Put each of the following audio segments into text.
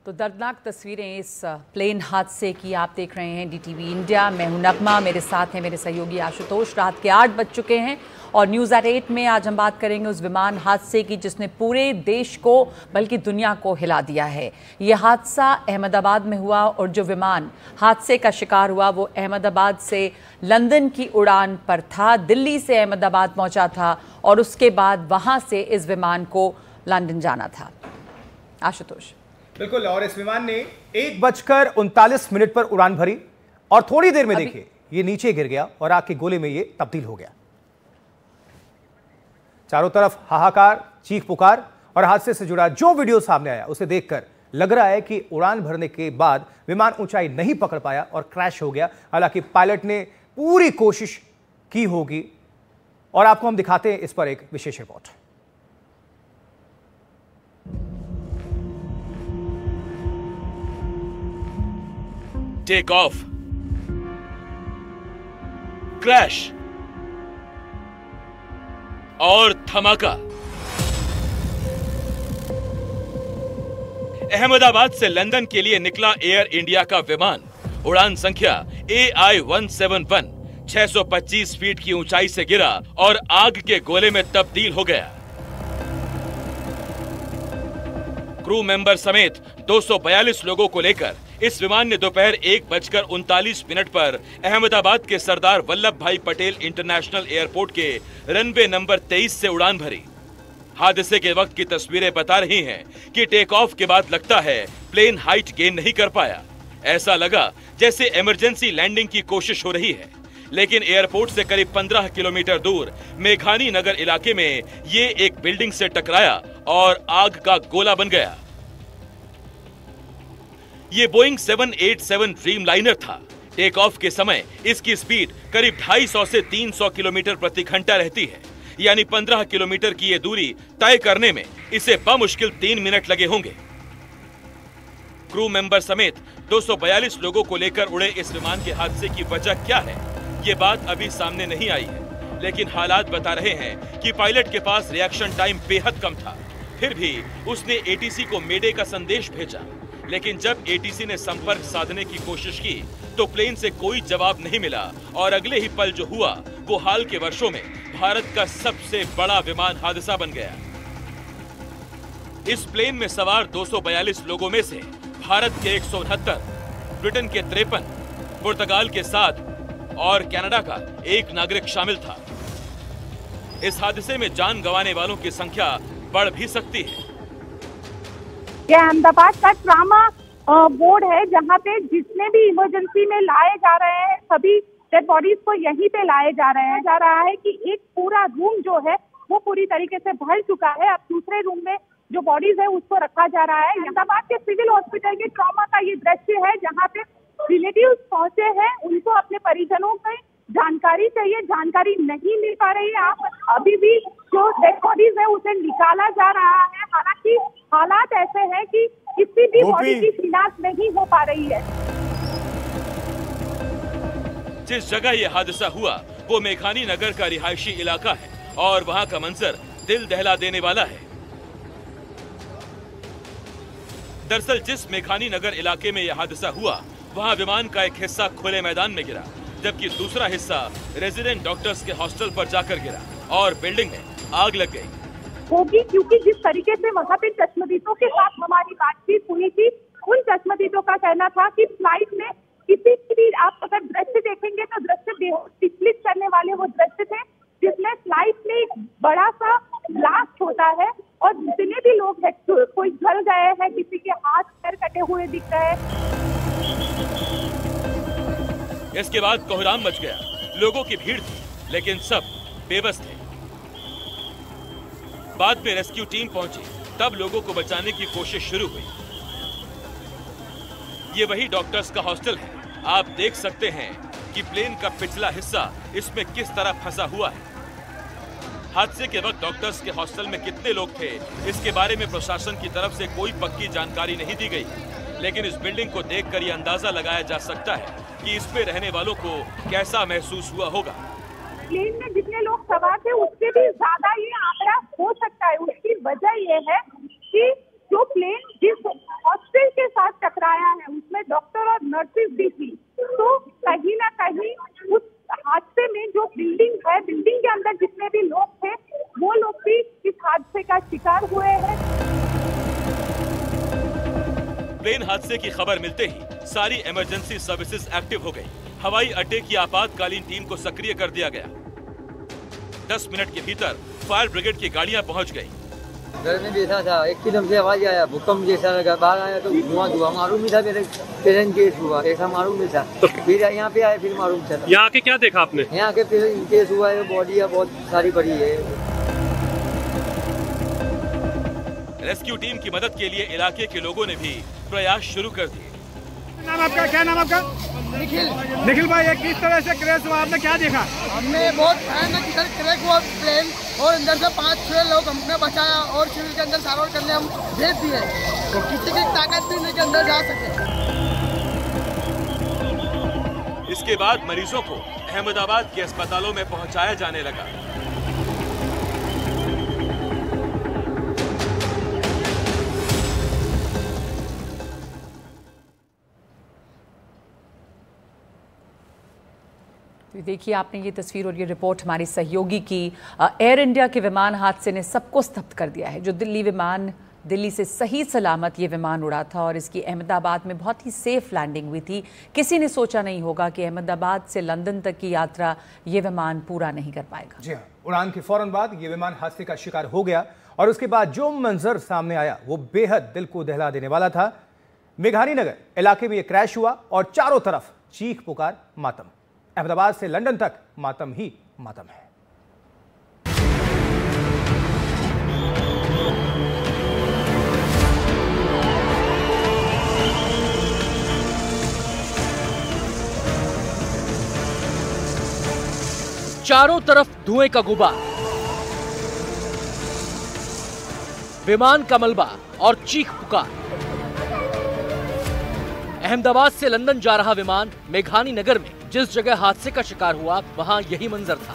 तो दर्दनाक तस्वीरें इस प्लेन हादसे की आप देख रहे हैं DTV इंडिया। मैं हूं नगमा, मेरे साथ हैं मेरे सहयोगी आशुतोष। रात के 8 बज चुके हैं और न्यूज़ एट 8 में आज हम बात करेंगे उस विमान हादसे की जिसने पूरे देश को बल्कि दुनिया को हिला दिया है। ये हादसा अहमदाबाद में हुआ और जो विमान हादसे का शिकार हुआ वो अहमदाबाद से लंदन की उड़ान पर था, दिल्ली से अहमदाबाद पहुंचा था और उसके बाद वहां से इस विमान को लंदन जाना था। आशुतोष। बिल्कुल, और इस विमान ने 1:39 पर उड़ान भरी और थोड़ी देर में देखिए ये नीचे गिर गया और आग के गोले में ये तब्दील हो गया। चारों तरफ हाहाकार, चीख पुकार और हादसे से जुड़ा जो वीडियो सामने आया उसे देखकर लग रहा है कि उड़ान भरने के बाद विमान ऊंचाई नहीं पकड़ पाया और क्रैश हो गया। हालांकि पायलट ने पूरी कोशिश की होगी और आपको हम दिखाते हैं इस पर एक विशेष रिपोर्ट। टेक ऑफ, क्रैश और धमाका। अहमदाबाद से लंदन के लिए निकला एयर इंडिया का विमान उड़ान संख्या AI-171 625 फीट की ऊंचाई से गिरा और आग के गोले में तब्दील हो गया। क्रू मेंबर समेत 242 लोगों को लेकर इस विमान ने दोपहर 1:39 पर अहमदाबाद के सरदार वल्लभ भाई पटेल इंटरनेशनल एयरपोर्ट के रनवे नंबर 23 से उड़ान भरी। हादसे के वक्त की तस्वीरें बता रही हैं कि टेक ऑफ के बाद लगता है प्लेन हाइट गेन नहीं कर पाया। ऐसा लगा जैसे इमरजेंसी लैंडिंग की कोशिश हो रही है, लेकिन एयरपोर्ट से करीब 15 किलोमीटर दूर मेघानी नगर इलाके में ये एक बिल्डिंग से टकराया और आग का गोला बन गया। ये बोइंग 787 ड्रीम लाइनर था। टेक ऑफ के समय इसकी स्पीड करीब 250 से 300 किलोमीटर प्रति घंटा रहती है, यानी 15 किलोमीटर की ये दूरी तय करने में इसे बमुश्किल 3 मिनट लगे होंगे। क्रू मेंबर समेत 242 लोगों को लेकर उड़े इस विमान के हादसे की वजह क्या है, ये बात अभी सामने नहीं आई है, लेकिन हालात बता रहे हैं कि पायलट के पास रिएक्शन टाइम बेहद कम था। फिर भी उसने ATC को मेडे का संदेश भेजा, लेकिन जब ATC ने संपर्क साधने की कोशिश की तो प्लेन से कोई जवाब नहीं मिला और अगले ही पल जो हुआ वो हाल के वर्षों में भारत का सबसे बड़ा विमान हादसा बन गया। इस प्लेन में सवार 242 लोगों में से भारत के 169, ब्रिटेन के 53, पुर्तगाल के 7 और कनाडा का 1 नागरिक शामिल था। इस हादसे में जान गंवाने वालों की संख्या बढ़ भी सकती है। यह अहमदाबाद का ट्रामा बोर्ड है जहां पे जितने भी इमरजेंसी में लाए जा रहे हैं सभी डेड बॉडीज को यहीं पे लाए जा रहे हैं। जा रहा है कि एक पूरा रूम जो है वो पूरी तरीके से भर चुका है। अब दूसरे रूम में जो बॉडीज है उसको रखा जा रहा है। अहमदाबाद के सिविल हॉस्पिटल के ट्रामा का ये दृश्य है जहाँ पे रिलेटिव्स पहुंचे हैं, उनको अपने परिजनों की जानकारी चाहिए, जानकारी नहीं मिल पा रही है। आप अभी भी जो डेड बॉडीज है उसे निकाला जा रहा है। हालांकि हालात ऐसे हैं कि किसी भी बॉडी की शिनाख्त नहीं हो पा रही है। जिस जगह ये हादसा हुआ वो मेघानी नगर का रिहायशी इलाका है और वहाँ का मंजर दिल दहला देने वाला है। दरअसल जिस मेघानी नगर इलाके में यह हादसा हुआ वहाँ विमान का एक हिस्सा खुले मैदान में गिरा, जबकि दूसरा हिस्सा रेजिडेंट डॉक्टर्स के हॉस्टल पर जाकर गिरा और बिल्डिंग में आग लग गई होगी, क्योंकि जिस तरीके से वहाँ पे चश्मदीदों के साथ हमारी बातचीत हुई थी, उन चश्मदीदों का कहना था कि फ्लाइट में किसी भी आप अगर दृश्य देखेंगे तो दृश्य बेहद विचलित करने वाले वो दृश्य थे जिसमें फ्लाइट में एक बड़ा सा ब्लास्ट होता है और जितने भी लोग हैं कोई जल गए हैं, किसी के हाथ पैर कटे हुए दिख रहे हैं। इसके बाद कोहराम मच गया, लोगों की भीड़ थी लेकिन सब बेबस थे। बाद में रेस्क्यू टीम पहुंची, तब लोगों को बचाने की कोशिश शुरू हुई। ये वही डॉक्टर्स का हॉस्टल है। आप देख सकते हैं कि प्लेन का पिछला हिस्सा इसमें किस तरह फंसा हुआ है। हादसे के वक्त डॉक्टर्स के हॉस्टल में कितने लोग थे इसके बारे में प्रशासन की तरफ से कोई पक्की जानकारी नहीं दी गई, लेकिन इस बिल्डिंग को देखकर यह अंदाजा लगाया जा सकता है कि इसमें रहने वालों को कैसा महसूस हुआ होगा। प्लेन में जितने लोग सवार थे उससे भी ज्यादा ये आंकड़ा हो सकता है। उसकी वजह ये है कि जो प्लेन जिस हॉस्टल के साथ टकराया है, उसमें डॉक्टर और नर्सेज भी थी। तो कहीं ना कहीं उस हादसे में जो बिल्डिंग है, बिल्डिंग के अंदर जितने भी लोग थे वो लोग भी इस हादसे का शिकार हुए हैं। प्लेन हादसे की खबर मिलते ही सारी इमरजेंसी सर्विसेज एक्टिव हो गई। हवाई अड्डे की आपातकालीन टीम को सक्रिय कर दिया गया। 10 मिनट के भीतर फायर ब्रिगेड की गाड़ियां पहुंच गई। घर में बैठा था, एकदम से आवाज आया, भूकंप जैसा लगा। बाहर आया तो धुआं मालूम ही था, मेरे पेरेंट केस हुआ ऐसा मालूम ही था। फिर यहाँ पे आए, फिर मालूम चला। यहाँ के क्या देखा आपने? यहाँ के पेरेंट केस हुआ है, बॉडी बहुत सारी पड़ी है। रेस्क्यू टीम की मदद के लिए इलाके के लोगों ने भी प्रयास शुरू कर दिए। नाम आपका, क्या नाम आपका? निखिल भाई, ये किस तरह से क्रैश हुआ, आपने क्या देखा? हमने बहुत भयानक इधर क्रैश हुआ प्लेन और अंदर से 5-6 लोग हमने बचाया और सिविल के अंदर सारवार करने हम भेज दिए। तो किसी की ताकत भी नहीं के अंदर जा सके। इसके बाद मरीजों को अहमदाबाद के अस्पतालों में पहुंचाया जाने लगा। तो देखिए आपने ये तस्वीर और ये रिपोर्ट हमारी सहयोगी की। एयर इंडिया के विमान हादसे ने सबको स्तब्ध कर दिया है। जो दिल्ली से सही सलामत ये विमान उड़ा था और इसकी अहमदाबाद में बहुत ही सेफ लैंडिंग हुई थी। किसी ने सोचा नहीं होगा कि अहमदाबाद से लंदन तक की यात्रा ये विमान पूरा नहीं कर पाएगा। जी हाँ, उड़ान के फौरन बाद ये विमान हादसे का शिकार हो गया और उसके बाद जो मंजर सामने आया वो बेहद दिल को दहला देने वाला था। मेघानी नगर इलाके में ये क्रैश हुआ और चारों तरफ चीख पुकार मातम। अहमदाबाद से लंदन तक मातम ही मातम है। चारों तरफ धुएं का गुबार, विमान का मलबा और चीख पुकार। अहमदाबाद से लंदन जा रहा विमान मेघानी नगर में जिस जगह हादसे का शिकार हुआ वहां यही मंजर था।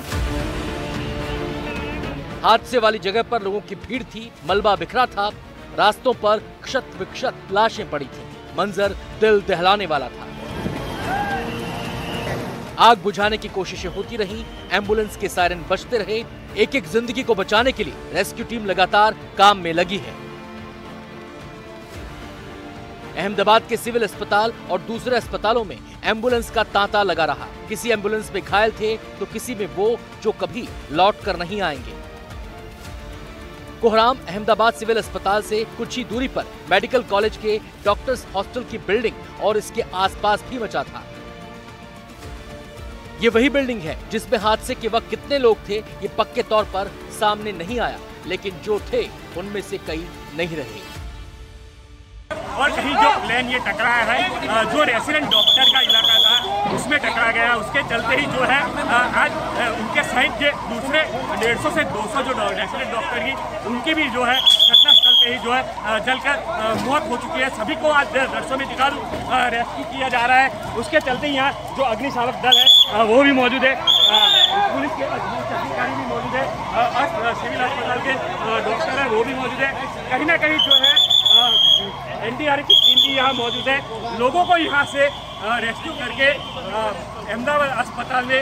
हादसे वाली जगह पर लोगों की भीड़ थी, मलबा बिखरा था, रास्तों पर क्षत विक्षत लाशें पड़ी थी। मंजर दिल दहलाने वाला था। आग बुझाने की कोशिशें होती रहीं, एम्बुलेंस के सायरन बजते रहे। एक एक जिंदगी को बचाने के लिए रेस्क्यू टीम लगातार काम में लगी है। अहमदाबाद के सिविल अस्पताल और दूसरे अस्पतालों में एम्बुलेंस का तांता लगा रहा। किसी एम्बुलेंस में घायल थे तो किसी में वो जो कभी लौट कर नहीं आएंगे। कोहराम अहमदाबाद सिविल अस्पताल से कुछ ही दूरी पर मेडिकल कॉलेज के डॉक्टर्स हॉस्टल की बिल्डिंग और इसके आसपास भी मचा था। ये वही बिल्डिंग है जिसमें हादसे के वक्त कितने लोग थे ये पक्के तौर पर सामने नहीं आया, लेकिन जो थे उनमें से कई नहीं रहे। और कहीं जो प्लेन ये टकराया है, जो रेसिडेंट डॉक्टर का इलाका था उसमें टकरा गया। उसके चलते ही जो है आज उनके साइड के दूसरे 150 से 200 जो रेसिडेंट डॉक्टर की उनकी भी जो है घटनास्थल पे ही जो है जलकर मौत हो चुकी है। सभी को आज नर्सों में निकाल रेस्क्यू किया जा रहा है। उसके चलते यहाँ जो अग्निशामक दल है वो भी मौजूद है, पुलिस के अधिकारी भी मौजूद है, सिविल अस्पताल के डॉक्टर है वो भी मौजूद है। कहीं ना कहीं जो है एनडीआरएफ की टीम भी यहाँ मौजूद है। लोगों को यहाँ से रेस्क्यू करके अहमदाबाद अस्पताल में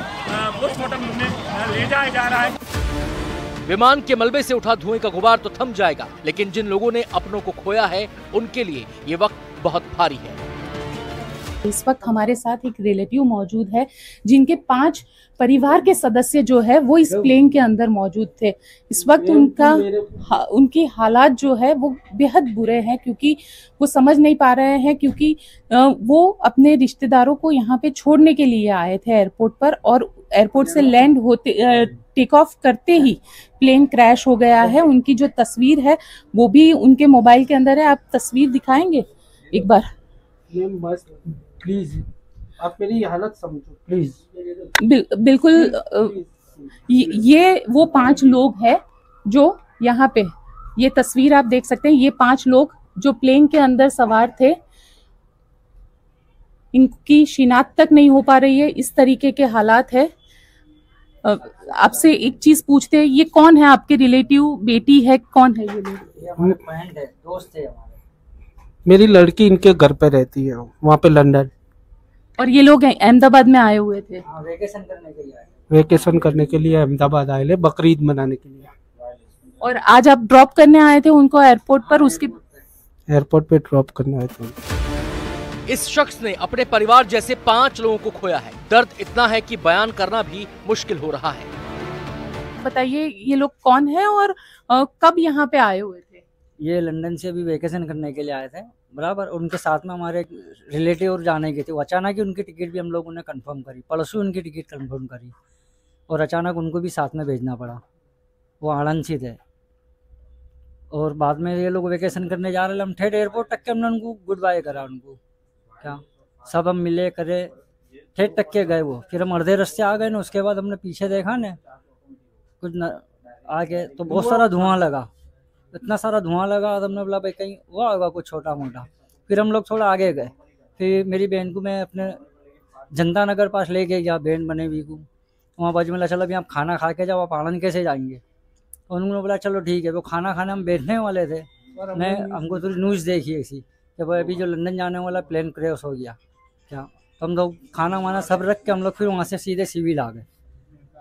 पोस्टमार्टम में ले जाया जा रहा है। विमान के मलबे से उठा धुएं का गुबार तो थम जाएगा, लेकिन जिन लोगों ने अपनों को खोया है उनके लिए ये वक्त बहुत भारी है। इस वक्त हमारे साथ एक रिलेटिव मौजूद है जिनके 5 परिवार के सदस्य जो है वो इस प्लेन के अंदर मौजूद थे। इस वक्त उनकी हालात जो है वो बेहद बुरे हैं, क्योंकि वो समझ नहीं पा रहे हैं, क्योंकि वो अपने रिश्तेदारों को यहाँ पे छोड़ने के लिए आए थे एयरपोर्ट पर, और एयरपोर्ट से लैंड होते टेक ऑफ करते ही प्लेन क्रैश हो गया है। उनकी जो तस्वीर है वो भी उनके मोबाइल के अंदर है। आप तस्वीर दिखाएंगे एक बार? प्लीज आप मेरी हालत समझो प्लीज। बिल्कुल ये वो 5 लोग हैं जो यहाँ पे, ये तस्वीर आप देख सकते हैं। ये 5 लोग जो प्लेन के अंदर सवार थे, इनकी शिनाख्त तक नहीं हो पा रही है। इस तरीके के हालात है। आपसे एक चीज पूछते हैं, ये कौन है आपके रिलेटिव? बेटी है? कौन है ये लोग? हमारे फ्रेंड है, दोस्त है हमारे। मेरी लड़की इनके घर पे रहती है, वहाँ पे लंदन। और ये लोग अहमदाबाद में आए हुए थे, वेकेशन करने के लिए। वेकेशन करने के लिए अहमदाबाद आए, बकरीद मनाने के लिए। और आज आप ड्रॉप करने आए थे उनको एयरपोर्ट पर, उसके एयरपोर्ट पे ड्रॉप करने आए थे। इस शख्स ने अपने परिवार जैसे 5 लोगों को खोया है। दर्द इतना है कि बयान करना भी मुश्किल हो रहा है। बताइए ये लोग कौन है और कब यहाँ पे आए हुए थे? ये लंदन से अभी वेकेशन करने के लिए आए थे बराबर। उनके साथ में हमारे रिलेटिव और जाने के थे। वो अचानक ही उनकी टिकट भी हम लोगों ने कंफर्म करी, परसों उनकी टिकट कंफर्म करी और अचानक उनको भी साथ में भेजना पड़ा। वो आणंद से थे और बाद में ये लोग वेकेशन करने जा रहे थे। हम ठेठ एयरपोर्ट तक के हमने उनको गुड बाय करा। उनको क्या सब हम मिले करे, ठेठ तक के गए वो। फिर हम अर्धे रास्ते आ गए ना, उसके बाद हमने पीछे देखा ना कुछ न आगे तो बहुत सारा धुआं लगा, इतना सारा धुआं लगा। तो हमने बोला भाई कहीं हुआ होगा कुछ छोटा मोटा। फिर हम लोग थोड़ा आगे गए। फिर मेरी बहन को मैं अपने जनता नगर पास ले गया, बहन बने हुई को वहाँ बाजू में। चलो अभी आप खाना खा के जाओ, आप आनंद कैसे जाएंगे? तो उन्होंने बोला चलो ठीक है। वो खाना खाने हम बैठने वाले थे, मैं हमको थोड़ी न्यूज़ देखी ऐसी कि भाई अभी जो लंदन जाने वाला प्लेन क्रैश हो गया क्या। तो हम लोग खाना वाना सब रख के हम लोग फिर वहाँ से सीधे सिविल आ गए।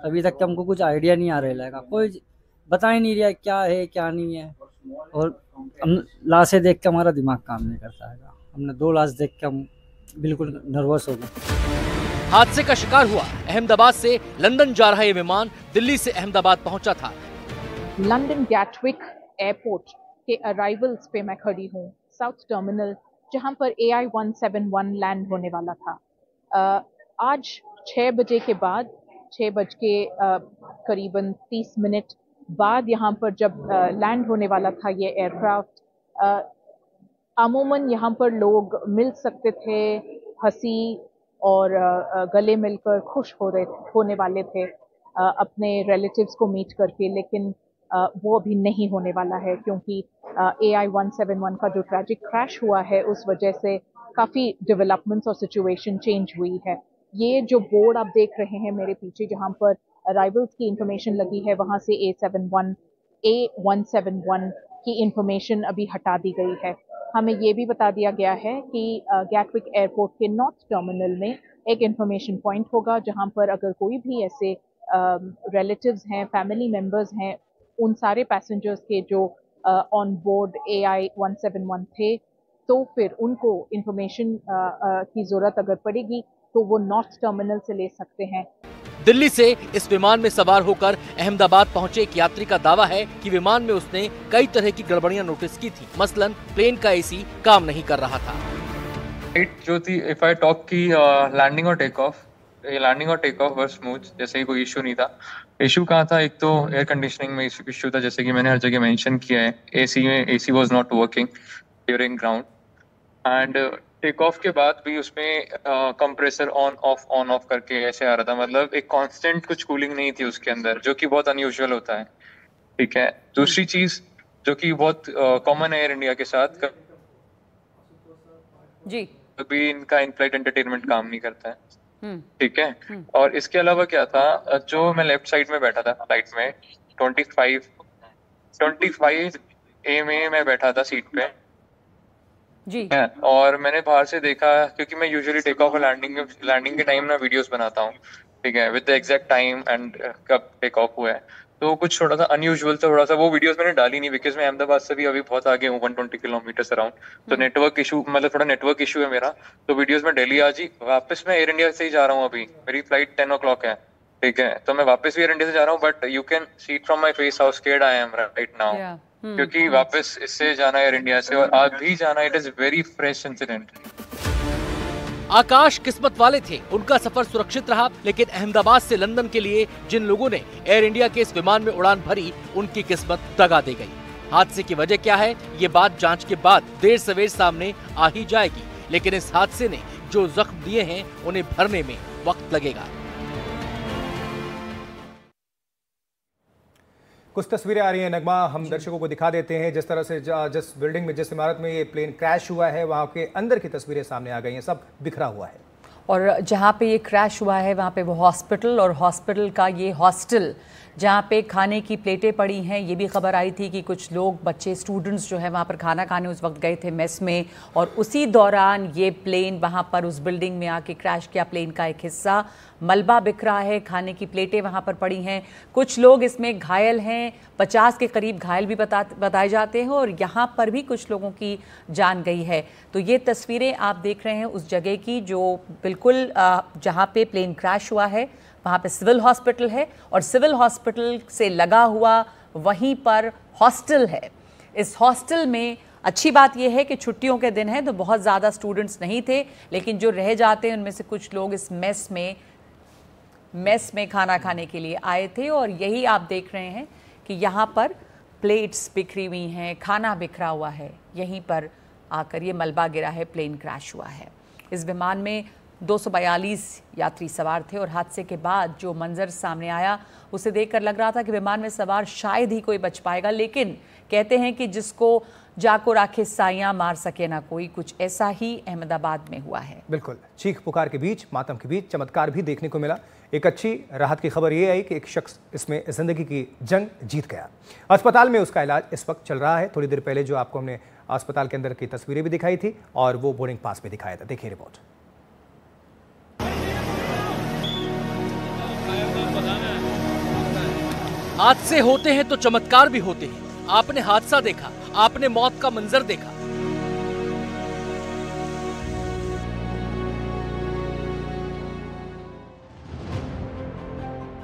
अभी तक हमको कुछ आइडिया नहीं आ रहा है, कोई बता ही नहीं रहा क्या है क्या नहीं है। और हम लाशें देख के हमारा दिमाग काम नहीं करता है। हमने 2 लाश देख के हम बिल्कुल नर्वस हो गए। हादसे का शिकार हुआ अहमदाबाद से लंदन जा रहा ये विमान दिल्ली से अहमदाबाद पहुंचा था। लंदन गैटविक एयरपोर्ट के अराइवल्स पे मैं खड़ी हूँ, साउथ टर्मिनल, जहाँ पर AI-171 लैंड होने वाला था। आज 6 बजे के बाद, 6 बज के करीबन 30 मिनट बाद यहाँ पर जब लैंड होने वाला था ये एयरक्राफ्ट, अमूमन यहाँ पर लोग मिल सकते थे, हंसी और गले मिलकर खुश होने वाले थे अपने रिलेटिव्स को मीट करके। लेकिन वो अभी नहीं होने वाला है क्योंकि AI-171 का जो ट्रैजिक क्रैश हुआ है उस वजह से काफ़ी डेवलपमेंट्स और सिचुएशन चेंज हुई है। ये जो बोर्ड आप देख रहे हैं मेरे पीछे जहाँ पर अराइवल्स की इंफॉर्मेशन लगी है, वहाँ से A171 की इंफॉर्मेशन अभी हटा दी गई है। हमें ये भी बता दिया गया है कि गैटविक एयरपोर्ट के नॉर्थ टर्मिनल में एक इंफॉर्मेशन पॉइंट होगा जहाँ पर अगर कोई भी ऐसे रिलेटिव्स हैं, फैमिली मेम्बर्स हैं, उन सारे पैसेंजर्स के जो ऑन बोर्ड AI-171 थे, तो फिर उनको इंफॉर्मेशन की ज़रूरत अगर पड़ेगी तो वो नॉर्थ टर्मिनल से ले सकते हैं। दिल्ली से इस विमान में सवार होकर अहमदाबाद पहुंचे एक यात्री का दावा है कि विमान में उसने कई तरह की गड़बड़ियां नोटिस की थी। मसलन प्लेन का AC काम नहीं कर रहा था। जो थी, इफ आई टॉक की लैंडिंग और टेक ऑफ, लैंडिंग और टेक ऑफ वर स्मूथ, जैसे ही कोई इशू नहीं था। इशू कहाँ था? एक तो एयर कंडीशनिंग में इशू था, जैसे कि मैंने हर जगह मेंशन किया है। AC was not working during ground. And take off के बाद भी उसमें कंप्रेसर ऑन ऑफ करके ऐसे आ रहा था। मतलब एक कांस्टेंट कुछ कूलिंग नहीं थी उसके अंदर, जो कि बहुत अनयूजुअल होता है। ठीक है। दूसरी चीज जो कि बहुत कॉमन है एयर इंडिया के साथ, जी, कभी इनका इन फ्लाइट एंटरटेनमेंट काम नहीं करता है। ठीक है। और इसके अलावा क्या था, जो मैं लेफ्ट साइड में बैठा था फ्लाइट में, 25A में मैं बैठा था सीट पे जी। और मैंने बाहर से देखा, क्योंकि मैं यूजुअली टेक ऑफ और लैंडिंग के टाइम ना वीडियोस बनाता हूँ, ठीक है, with the exact time and कब टेक ऑफ हुआ है। तो कुछ थोड़ा सा अनयूजुअल था, थोड़ा सा। वो वीडियोस मैंने डाली नहीं बिकॉज मैं अहमदाबाद से भी अभी बहुत आगे हूँ, 120 किलोमीटर अराउंड। तो नेटवर्क इशू, मतलब थोड़ा नेटवर्क इशू है मेरा। तो वीडियोस में दिल्ली आज ही वापस मैं एयर इंडिया से ही जा रहा हूँ। अभी मेरी फ्लाइट 10 o'clock है, ठीक है। तो मैं वापस भी एयर इंडिया से जा रहा हूँ, but you can see it from my face how scared I am right now, क्योंकि वापस इससे जाना एयर इंडिया से और आज भी जाना। It is very fresh incident. Akash किस्मत वाले थे, उनका सफर सुरक्षित रहा। लेकिन अहमदाबाद से लंदन के लिए जिन लोगों ने एयर इंडिया के इस विमान में उड़ान भरी, उनकी किस्मत दगा दे गई। हादसे की वजह क्या है, ये बात जांच के बाद देर सवेर सामने आ ही जाएगी। लेकिन इस हादसे ने जो जख्म दिए हैं, उन्हें भरने में वक्त लगेगा। कुछ तस्वीरें आ रही हैं नगमा, हम दर्शकों को दिखा देते हैं। जिस तरह से जिस बिल्डिंग में, जिस इमारत में ये प्लेन क्रैश हुआ है, वहाँ के अंदर की तस्वीरें सामने आ गई हैं। सब बिखरा हुआ है। और जहाँ पे ये क्रैश हुआ है वहाँ पे वो हॉस्पिटल और हॉस्पिटल का ये हॉस्टल जहाँ पे खाने की प्लेटें पड़ी हैं। ये भी खबर आई थी कि कुछ लोग बच्चे स्टूडेंट्स जो है वहाँ पर खाना खाने उस वक्त गए थे मेस में, और उसी दौरान ये प्लेन वहाँ पर उस बिल्डिंग में आके क्रैश किया। प्लेन का एक हिस्सा मलबा बिखरा है, खाने की प्लेटें वहाँ पर पड़ी हैं। कुछ लोग इसमें घायल हैं, 50 के करीब घायल भी बताए जाते हैं, और यहाँ पर भी कुछ लोगों की जान गई है। तो ये तस्वीरें आप देख रहे हैं उस जगह की जो बिल्कुल जहाँ पे प्लेन क्रैश हुआ है वहाँ पे सिविल हॉस्पिटल है, और सिविल हॉस्पिटल से लगा हुआ वहीं पर हॉस्टल है। इस हॉस्टल में अच्छी बात यह है कि छुट्टियों के दिन है तो बहुत ज़्यादा स्टूडेंट्स नहीं थे, लेकिन जो रह जाते हैं उनमें से कुछ लोग इस मेस में खाना खाने के लिए आए थे। और यही आप देख रहे हैं कि यहाँ पर प्लेट्स बिखरी हुई हैं, खाना बिखरा हुआ है, यहीं पर आकर ये मलबा गिरा है, प्लेन क्रैश हुआ है। इस विमान में 242 यात्री सवार थे, और हादसे के बाद जो मंजर सामने आया उसे देखकर लग रहा था कि विमान में सवार शायद ही कोई बच पाएगा, लेकिन कहते हैं कि जिसको जाको राखे साइयां मार सके ना कोई, कुछ ऐसा ही अहमदाबाद में हुआ है। बिल्कुल, चीख पुकार के बीच, मातम के बीच चमत्कार भी देखने को मिला। एक अच्छी राहत की खबर ये आई कि एक शख्स इसमें जिंदगी की जंग जीत गया। अस्पताल में उसका इलाज इस वक्त चल रहा है। थोड़ी देर पहले जो आपको हमने अस्पताल के अंदर की तस्वीरें भी दिखाई थी और वो बोर्डिंग पास भी दिखाया था। देखिए रिपोर्ट। हादसे होते हैं तो चमत्कार भी होते हैं। आपने हादसा देखा, आपने मौत का मंजर देखा।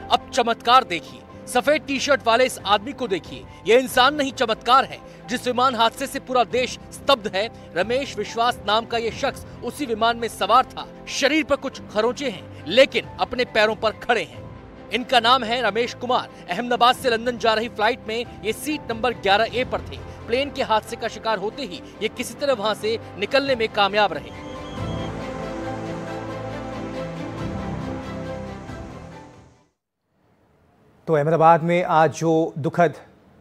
अब चमत्कार देखिए। सफेद टी शर्ट वाले इस आदमी को देखिए। यह इंसान नहीं चमत्कार है। जिस विमान हादसे से पूरा देश स्तब्ध है, रमेश विश्वास नाम का यह शख्स उसी विमान में सवार था। शरीर पर कुछ खरोंचे हैं, लेकिन अपने पैरों पर खड़े हैं। इनका नाम है रमेश कुमार। अहमदाबाद से लंदन जा रही फ्लाइट में ये सीट नंबर 11A पर थे। प्लेन के हादसे का शिकार होते ही ये किसी तरह वहां से निकलने में कामयाब रहे। तो अहमदाबाद में आज जो दुखद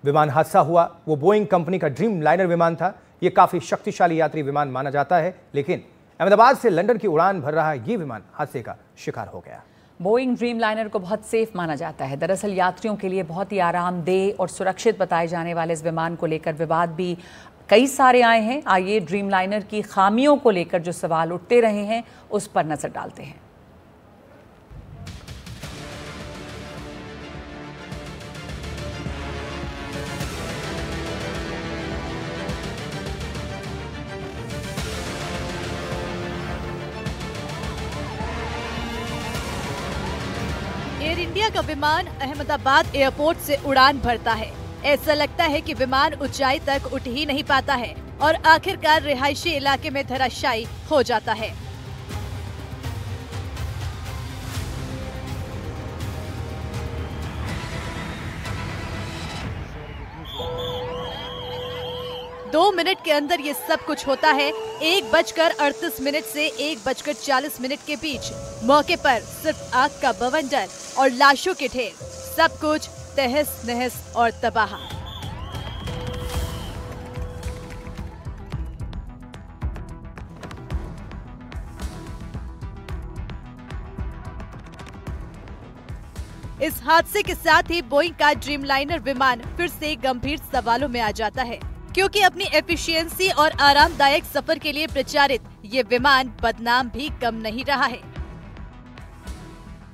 विमान हादसा हुआ वो बोइंग कंपनी का ड्रीम लाइनर विमान था। ये काफी शक्तिशाली यात्री विमान माना जाता है, लेकिन अहमदाबाद से लंदन की उड़ान भर रहा ये विमान हादसे का शिकार हो गया। बोइंग ड्रीम लाइनर को बहुत सेफ माना जाता है। दरअसल यात्रियों के लिए बहुत ही आरामदेह और सुरक्षित बताए जाने वाले इस विमान को लेकर विवाद भी कई सारे आए हैं। आइए ड्रीम लाइनर की खामियों को लेकर जो सवाल उठते रहे हैं उस पर नजर डालते हैं। एयर इंडिया का विमान अहमदाबाद एयरपोर्ट से उड़ान भरता है। ऐसा लगता है कि विमान ऊंचाई तक उठ ही नहीं पाता है और आखिरकार रिहायशी इलाके में धराशायी हो जाता है। दो मिनट के अंदर ये सब कुछ होता है। 1:38 से 1:40 के बीच मौके पर सिर्फ आग का बवंडर और लाशों के ढेर, सब कुछ तहस नहस और तबाह। इस हादसे के साथ ही बोइंग का ड्रीम लाइनर विमान फिर से गंभीर सवालों में आ जाता है, क्योंकि अपनी एफिशिएंसी और आरामदायक सफर के लिए प्रचारित ये विमान बदनाम भी कम नहीं रहा है।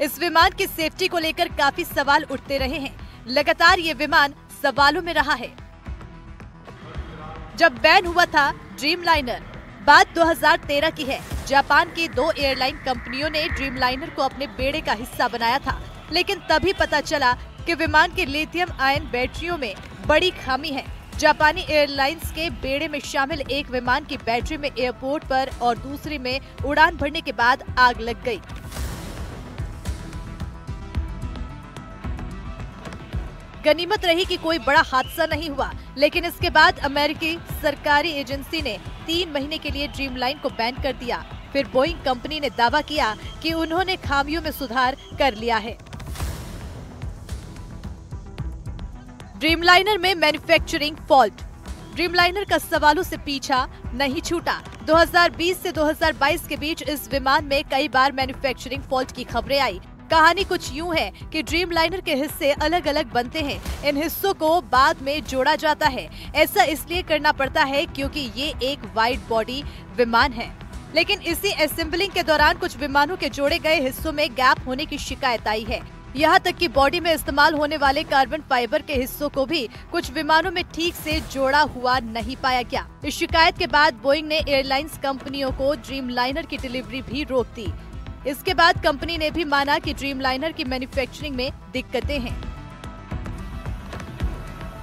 इस विमान की सेफ्टी को लेकर काफी सवाल उठते रहे हैं। लगातार ये विमान सवालों में रहा है। जब बैन हुआ था ड्रीम लाइनर, बात 2013 की है। जापान की 2 एयरलाइन कंपनियों ने ड्रीम लाइनर को अपने बेड़े का हिस्सा बनाया था, लेकिन तभी पता चला कि विमान के लिथियम आयन बैटरियों में बड़ी खामी है। जापानी एयरलाइंस के बेड़े में शामिल एक विमान की बैटरी में एयरपोर्ट पर और दूसरी में उड़ान भरने के बाद आग लग गई। गनीमत रही कि कोई बड़ा हादसा नहीं हुआ, लेकिन इसके बाद अमेरिकी सरकारी एजेंसी ने 3 महीने के लिए ड्रीम लाइन को बैन कर दिया। फिर बोइंग कंपनी ने दावा किया कि उन्होंने खामियों में सुधार कर लिया है। ड्रीमलाइनर में मैन्युफैक्चरिंग फॉल्ट। ड्रीमलाइनर का सवालों से पीछा नहीं छूटा। 2020 से 2022 के बीच इस विमान में कई बार मैन्युफैक्चरिंग फॉल्ट की खबरें आई। कहानी कुछ यूं है कि ड्रीमलाइनर के हिस्से अलग अलग बनते हैं, इन हिस्सों को बाद में जोड़ा जाता है। ऐसा इसलिए करना पड़ता है क्योंकि ये एक वाइड बॉडी विमान है, लेकिन इसी असेंबलिंग के दौरान कुछ विमानों के जोड़े गए हिस्सों में गैप होने की शिकायत आई है। यहाँ तक कि बॉडी में इस्तेमाल होने वाले कार्बन फाइबर के हिस्सों को भी कुछ विमानों में ठीक से जोड़ा हुआ नहीं पाया गया। इस शिकायत के बाद बोइंग ने एयरलाइंस कंपनियों को ड्रीमलाइनर की डिलीवरी भी रोक दी। इसके बाद कंपनी ने भी माना कि ड्रीमलाइनर की मैन्युफैक्चरिंग में दिक्कतें हैं।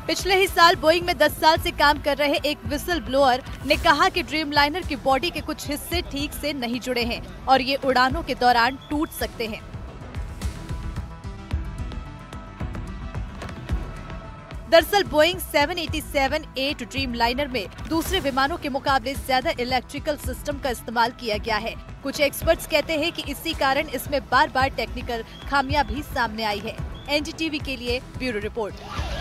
पिछले ही साल बोइंग में 10 साल से काम कर रहे एक विसल ब्लोअर ने कहा कि ड्रीमलाइनर की बॉडी के कुछ हिस्से ठीक से नहीं जुड़े हैं और ये उड़ानों के दौरान टूट सकते हैं। दरअसल बोइंग 787-8 ड्रीमलाइनर में दूसरे विमानों के मुकाबले ज्यादा इलेक्ट्रिकल सिस्टम का इस्तेमाल किया गया है। कुछ एक्सपर्ट्स कहते हैं कि इसी कारण इसमें बार बार टेक्निकल खामियां भी सामने आई है। एनडीटीवी के लिए ब्यूरो रिपोर्ट।